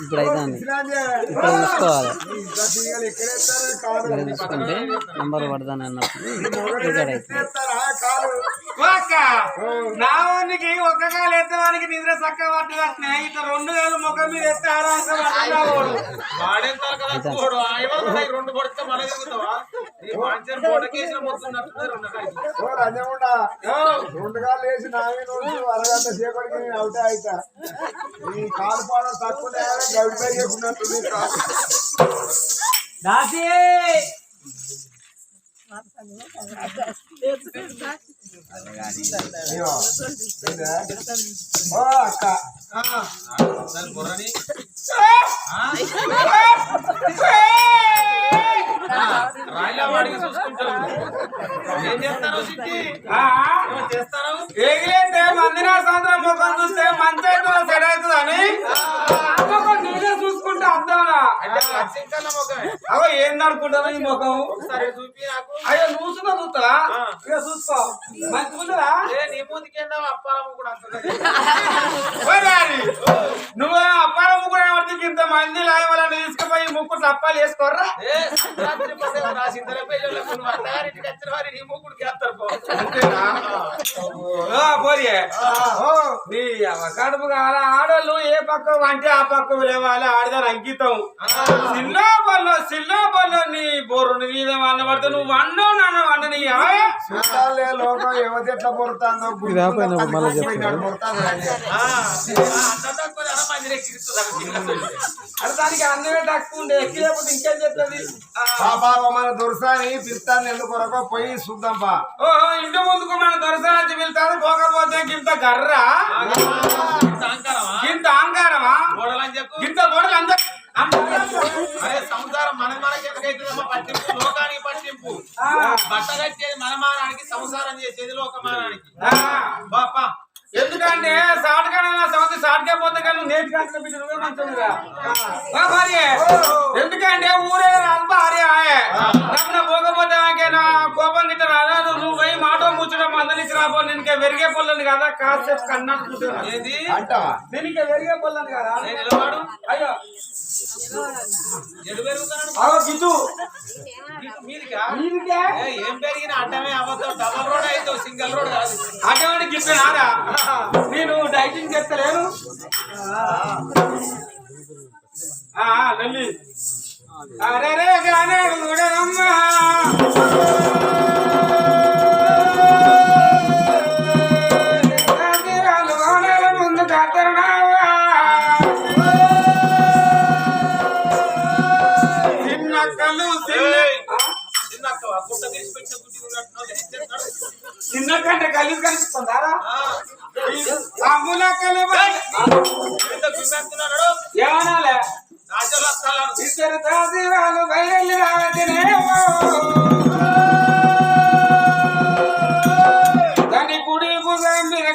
ఇప్పుడైతే ఇప్పుడు చూసుకోవాలి చూసుకుంటే నంబర్ పడతాను అన్నప్పుడు రికార్డ్ అవుతుంది. నా వానికి ఒక్క కాలు ఎత్తే వానికి నిద్ర చక్క పట్టిన ఇట్లా 2 కాళ్ళు ముఖం మీద ఎత్తే రెండు పడితే మన జరుగుతావా 2 కాళ్ళు వేసి నామే అరగంట సేపటికి నేను అవుతా అవుతా ఈ కాలు పాడడం తక్కువ గవి పెరిగేకున్నట్టుంది దాసి అక్క రాయిలా వాడికి చూసుకుంటారు ఏం చేస్తాను చేస్తాను ఏగిలేస్తే మందినా సంవత్సరం ముఖం చూస్తే మంచి అవుతుందా సెట్ అవుతుందని నేనే చూసుకుంటే అర్థంలా అగో ఏంది అనుకుంటాను ఈ ముఖం సరే చూపి నాకు అయ్యో నువ్వు చూస్తా ఇక చూసుకో మంచిగుంటుందా నీ ముందుకేందా అప్పారమ్మ కూడా నువ్వు అప్పారమ్మ కూడా ఇంత మంది లాయవాళ్ళని తీసుకుపోయి ముక్కు తప్పాలు వేసుకోర్రా అత్తగారింటికి వచ్చిన వారి నీ ముగ్గుడికి వేస్తారు పోరియే నీ కడుపు కాల ఆడోళ్ళు ఏ పక్క అంటే ఆ పక్క లేవాలి ఆడదాని అంకితం సిల్లో బల్లో నీ బోరుని మీద వండ పడితే నువ్వు వండు నన్ను వండ నీ లోకం యువత ఎట్లా పొరుతాందో దానికి అన్నమే తక్కువ ఉండే ఎక్కి లేకపోతే ఇంకేం చెప్తుంది మన దొరసాని పిలుస్తాను ఎందుకొరకో పోయి చూద్దాం బా ఓహో ఇంటి ముందుకు మన దొరసాని పిలుతాను పోకపోతే ఇంత గర్రా ఇంత అహంకారమా ఇంత గొడవలు అందరూ అరే సంసారం మనకి పట్టింపు లోకానికి పట్టింపు బట్ట కట్టేది మనమానానికి సంసారం చేసేది లోకమానానికి బాపా ఎందుకంటే సాటకాడ సాటకే పోతే కానీ నేటి కాసిన బిడ్డ నువ్వే మంచిగా ఎందుకంటే ఊరే రాదు భార్య నమ్మిన పోకపోతే నాకేనా కోపం గిట్ట రాదా నువ్వు పోయి మాట కూర్చోడం అందరికి రాబో నేను ఇంకా వెరిగే పొల్లని కదా కాసేపు కన్నట్టు ఏది నేను ఇంకా వెరిగే పొల్లని కదా నిలబడు అయ్యో ఎడు పెరుగుతాడు గిట్టు ఏం పెరిగిన అడ్డమే అవ్వదు డబల్ రోడ్ అయితే సింగిల్ రోడ్ కాదు అటువంటి గిఫ్ట్ నారా నేను డైటింగ్ చేస్తలేను లల్లి అరే రే గానే గుడమ్మా ముందు కాతరణావా చిన్న కంటే కలిసి కనిపిస్తుందారా అమ్ములక్కలు ఏమనాలే ఇద్దరు దాసివాళ్ళు బయలు రావచ్చునేమో దాని కుడి భుజం మీద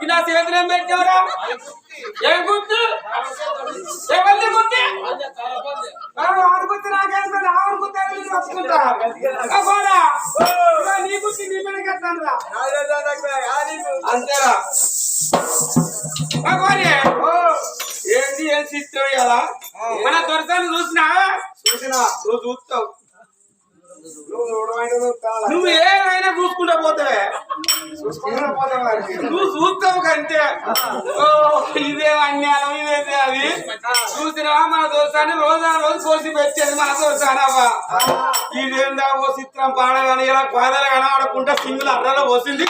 నా చేతులు ఏం పెట్టావురా? ఏం గుర్తు ఎవరిని గుర్తి ఆడుగుర్తి నాకేంటో ఆవిడ గుర్తు వస్తుంటా నీ గుర్తి నీ మీద కట్టాను అంతేరా ఏంటి ఏం చిత్రం ఇలా మన దొరసాన్ని చూసినా నువ్వు చూస్తావు నువ్వు ఏమైనా చూసుకుంటా పోతావే నువ్వు చూస్తావు కంటే ఇదే అన్యాయం ఇదేదే అది చూసినా మన దోసాన్ని రోజు కోసి పెట్టేది మన దోసానవ్వా ఇదేందా ఓ చిత్రం పాడగాని ఇలా పాదలు కనబడకుండా సింగులు అర్రలో పోసింది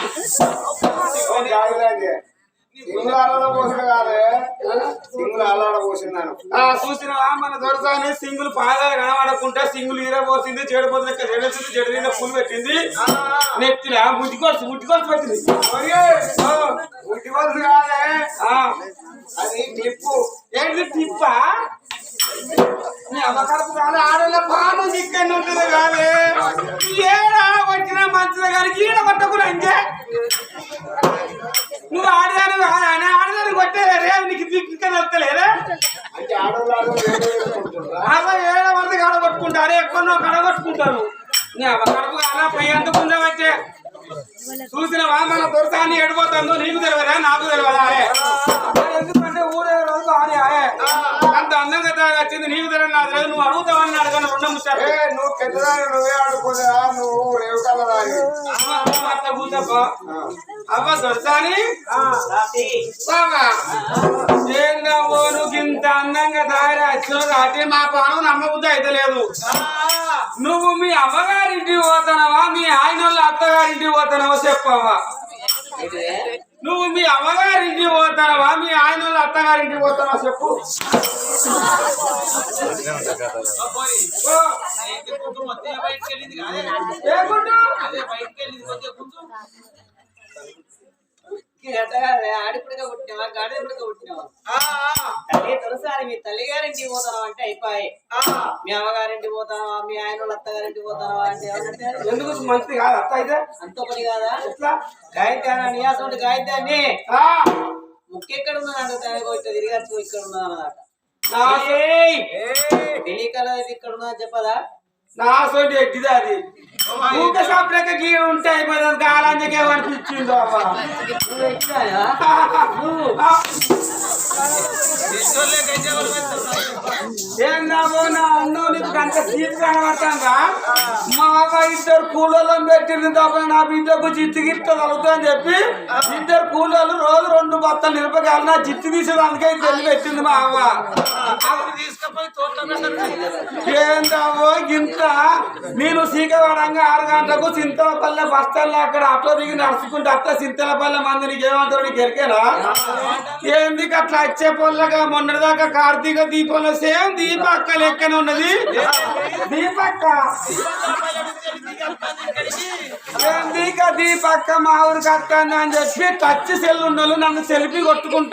చూసినా మన దొరసాని సింగులు పాదాలు కనబడకుండా సింగులు ఈర పోసింది చెడిపోతుంది చెడేసింది చెడు మీద పూలు పెట్టింది నెత్తిలా ముట్టికొలుసు పెట్టింది ముట్టికొలుసు కాదే అది టిప్పు ఏంటి టిప్పా నీ అమ్మకడుపు కాదు ఆడోళ్ళ పాను చికెన్ ఉంటుంది కాదే ఏడా వచ్చినా మంచిది కానీ ఈడ కొట్టకుండా అంతే నువ్వు ఆడదాను కాదా ఆడదాన్ని కొట్టేదే రేపు నీకు ఇంకా వస్తలేదా అలా ఏడ వరకు కడగొట్టుకుంటారు ఎక్కువ కడగొట్టుకుంటాను నీ అమ్మకడుపు కాదా పై అంతకుందా వచ్చే చూసినవా మన దొరసాన్ని ఎడిపోతాను నీకు తెలియదా నాకు తెలియదా ఎందుకంటే ఊరే రోజు ఆడే అంత అందంగా వచ్చింది నీకు తెలియదు నాకు తెలియదు నువ్వు అడుగుతావని అడగను రెండు ముచ్చారు నువ్వు పెద్దదాన్ని నువ్వే ఆడుకోదా నువ్వు రేవు కలదా అట్లా కూర్చోపో అవ్వ దొరసాని ఏందవ్వో నువ్వు ఇంత అందంగా తయారు వచ్చినావు కాబట్టి మా పాను నమ్మబుద్ధి అయితే లేదు నువ్వు మీ అమ్మగారింటికి పోతానవా మీ ఆయన వాళ్ళ అత్తగారింటికి పోతానవా చెప్పవా నువ్వు మీ అమ్మగారింటికి పోతానవా మీ ఆయన వాళ్ళ అత్తగారింటికి పోతానవా చెప్పు ఆడిపుడిగా పుట్టినావా గాడిపుడిగా పుట్టినావా తొలిసారి మీ తల్లిగారింటికి పోతావా అంటే అయిపోయి మీ అమ్మగారింటికి పోతావా మీ ఆయన వాళ్ళ అత్తగారింటికి పోతావా అంటే ఎందుకు మంచిది కాదు అత్త అయితే అంత పని కాదా ఎట్లా గాయత్యాన్ని నియాసం గాయత్యాన్ని ముక్కెక్కడ ఉన్నదంట తిరిగి ఇక్కడ ఉన్నదన్నమాట తెలియకల ఇక్కడ ఉన్నదా చెప్పదా నా సోటి ఎట్టిది అది ఊక సపరేక గీడ ఉంటే అయిపోతుంది గాలంజకే అనిపించిందో అవ్వ ఏందాబో నా అన్నం నీకు అంత సీట్ కనబడతాందా మా అవ్వ ఇద్దరు కూలలో పెట్టింది తప్ప నా బిడ్డకు జిత్తు గిట్ట తగ్గుతుందని చెప్పి ఇద్దరు కూలలు రోజు 2 బత్తలు నిరపకాయలు నా జిత్తు తీసేదానికే తెలివి పెట్టింది మా అవ్వ ఏందాబో ఇంత నేను సీకవాడంగా 6 గంటలకు చింతలపల్లె బస్తాల్లో అక్కడ ఆటో దిగి నడుచుకుంటే అట్లా చింతలపల్లె మంది నీకు ఏమంటారు నీకు ఎరికేనా ఏంది అట్లా వచ్చే పొల్లగా మొన్నటిదాకా కార్తీక దీపంలో సేమ్ దీపక్క లెక్కనే ఉన్నది దీపక్క ఏంది దీపక్క మా ఊరికి వస్తాను అని చెప్పి టచ్ సెల్ ఉన్నోళ్ళు నన్ను సెల్ఫీ కొట్టుకుంటా